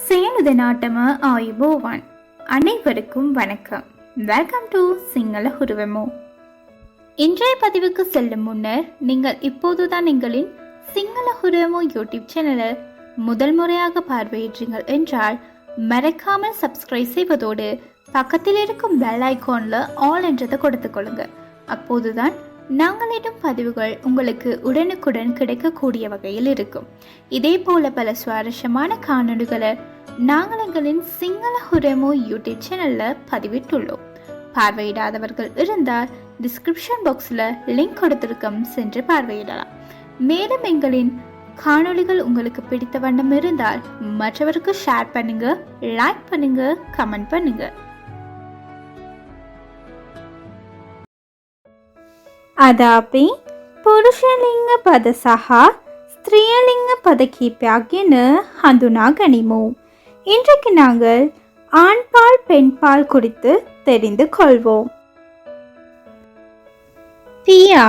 சேனுத நாட்டம ஆயுபோவான். அனைவருக்கும் வணக்கம். வெல்கம் டு சிங்கள ஹுருவமோ. இன்றைய பதிவுக்கு செல்லும் முன்னர் நீங்கள் இப்போதுதான் எங்களின் சிங்கள ஹுருவமோ யூடியூப் சேனலை முதல் முறையாக பார்வையிட்டீர்கள் என்றால் மறக்காமல் சப்ஸ்கிரைப் செய்வதோடு பக்கத்தில் இருக்கும் பெல் ஐகான்ல ஆல் என்றதை கொடுத்துக்கொள்ளுங்க. அப்போதுதான் நாங்கள் இடும் பதிவுகள் உங்களுக்கு உடனுக்குடன் கிடைக்கக்கூடிய வகையில் இருக்கும். இதே போல பல சுவாரஸ்யமான காணொலிகளை நாங்கள் எங்களின் சிங்கள ஹுரமோ யூடியூப் சேனலில் பதிவிட்டுள்ளோம். பார்வையிடாதவர்கள் இருந்தால் டிஸ்கிரிப்ஷன் பாக்ஸில் லிங்க் கொடுத்திருக்கும் சென்று பார்வையிடலாம். மேலும் எங்களின் காணொலிகள் உங்களுக்கு பிடித்த வண்ணம் இருந்தால் மற்றவருக்கு ஷேர் பண்ணுங்க, லைக் பண்ணுங்க, கமெண்ட் பண்ணுங்க. අදාපි පුරුෂලිංග පද සහ ස්ත්‍රියලිංග பத කීපයක් ගැන හඳුනා ගනිමු. இன்றைக்கு நாங்கள் ஆண்பால் பெண்பால் குறித்து தெரிந்து கொள்வோம். பியா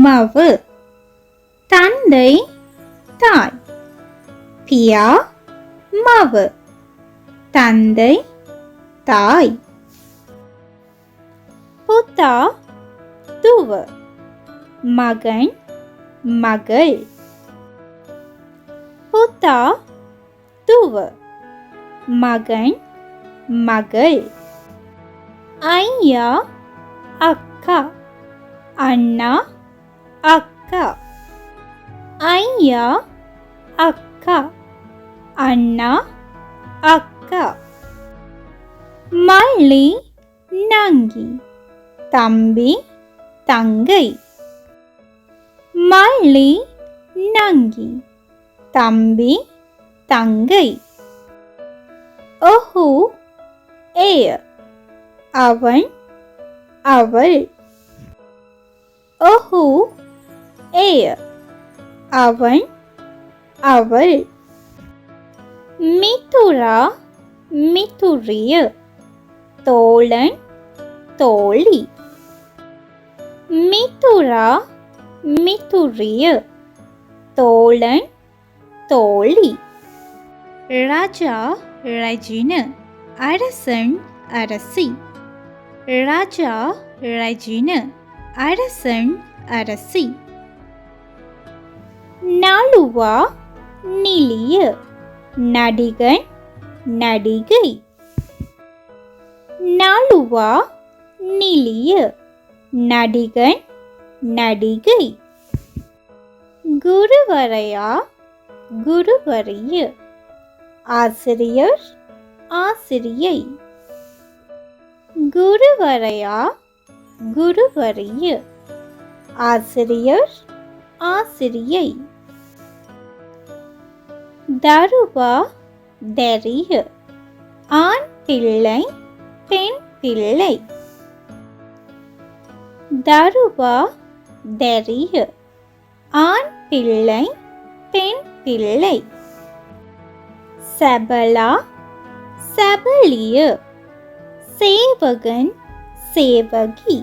மவு, தந்தை தாய். பியா மவு, தந்தை தாய். புத்தா துவ, மகன் மகள். புத்தா துவ, மகன் மகள். ஐயா அக்கா, அண்ணா அக்கா. ஐயா அக்கா, அண்ணா அக்கா. மல்லி நங்கி, தம்பி தங்கை. மல்லி நங்கி, தம்பி தங்கை. ஒஹு ஏய, அவன் அவள். ஒஹு ஏய, அவன் அவள். மிதுரா மிதுரிய, தோழன் தோழி. மிதுரா மிதுரிய, தோழன் தோழி. ராஜா ரஜின, அரசன் அரசி. ராஜா ரஜின, அரசன் அரசி. நழுவா நிலிய, நடிகன் நடிகை. நழுவா நிலிய, நடிகன் நடிகை. குருவரையா குருவரிய, ஆசிரியர் ஆசிரியை. குருவரையா குருவரிய, ஆசிரியர் ஆசிரியை. தருவா தெரிய, ஆண் பிள்ளை பெண் பிள்ளை. தருவா தெரிய, ஆண் பிள்ளை பெண் பிள்ளை. சபலா சபலிய, சேவகன் சேவகி.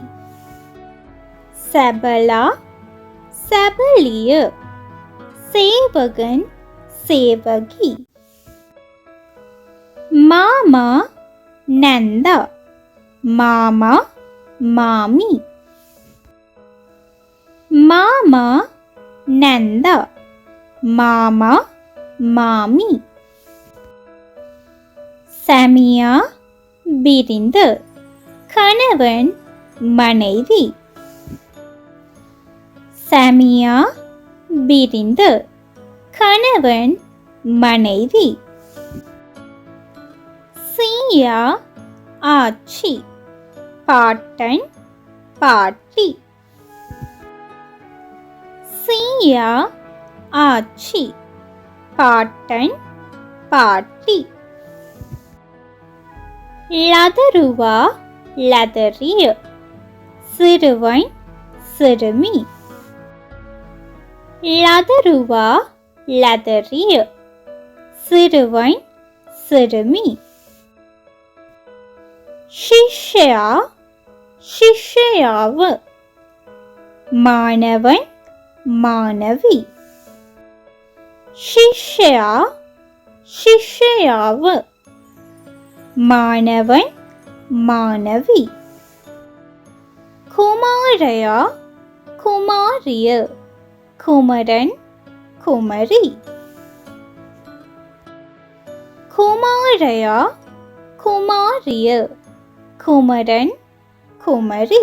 சபலா சபலிய, சேவகன் சேவகி. மாமா நந்தா, மாமா மாமி. மாமா நந்தா, மாமா மாமி. சமியா பிரிந்து, கணவன் மனைவி. சமியா பிரிந்து, கணவன் மனைவி. சீயா ஆச்சி, பாட்டன் பாட்டி. சீயா ஆச்சி, பாட்டன் பாட்டி. லதருவா லதரிய, சிறுவன் சிறுமி. லதருவா லதரிய, சிறுவன் சிறுமி. சிஷ்யா சிஷ்யாவ, மாணவன் மாணவி. शिष्या ಶಿಷ್ಯಯಾವ ಮಾನವನ್ ಮಾನವಿ ಕುಮಾರಯ ಕುಮಾರಿಯ ಕುಮರನ್ ಕುಮರಿ ಕುಮಾರಯ ಕುಮಾರಿಯ ಕುಮರನ್ ಕುಮರಿ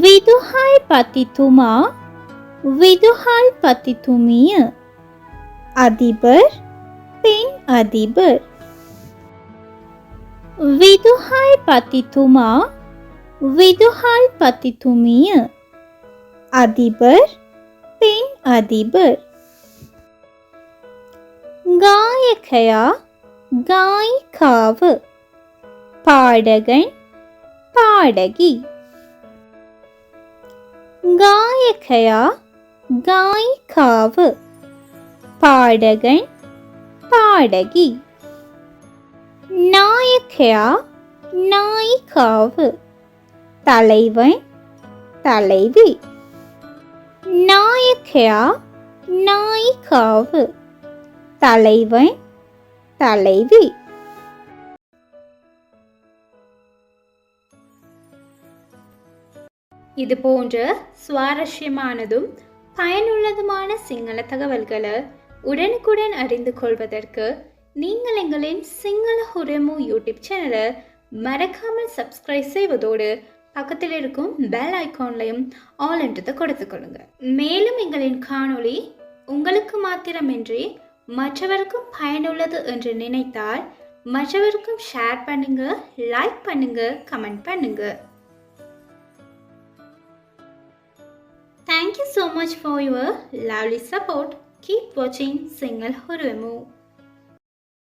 ವಿದುಹಾಯ್ ಪತಿತುಮಾ விதுஹால் பத்தித்துமிய அதிபர் பெண் அதிபர் விதுஹால் பத்தித்துமா விதுஹால் பத்தித்துமிய அதிபர் பெண் அதிபர் காயகயா காய்காவு பாடகன் பாடகி காயகயா காய்காவு பாடகன் பாடகி நாயகயா நாயிகாவு தலைவன் தலைவி நாயகயா நாயிகாவு தலைவன் தலைவி இது போன்ற சுவாரஸ்யமானதும் பயனுள்ளதுமான சிங்கள தகவல்களை உடனுக்குடன் அறிந்து கொள்வதற்கு நீங்கள் எங்களின் சிங்கள ஹுரமு யூடியூப் சேனலை மறக்காமல் சப்ஸ்கிரைப் செய்வதோடு பக்கத்தில் இருக்கும் பெல் ஐக்கான்லையும் ஆல் என்றதை கொடுத்துக்கொள்ளுங்க. மேலும் எங்களின் காணொளி உங்களுக்கு மாத்திரமின்றி மற்றவருக்கும் பயனுள்ளது என்று நினைத்தால் மற்றவருக்கும் ஷேர் பண்ணுங்க, லைக் பண்ணுங்க, கமெண்ட் பண்ணுங்க. Thank you so much for your lovely support. Keep watching Single Hurvemu.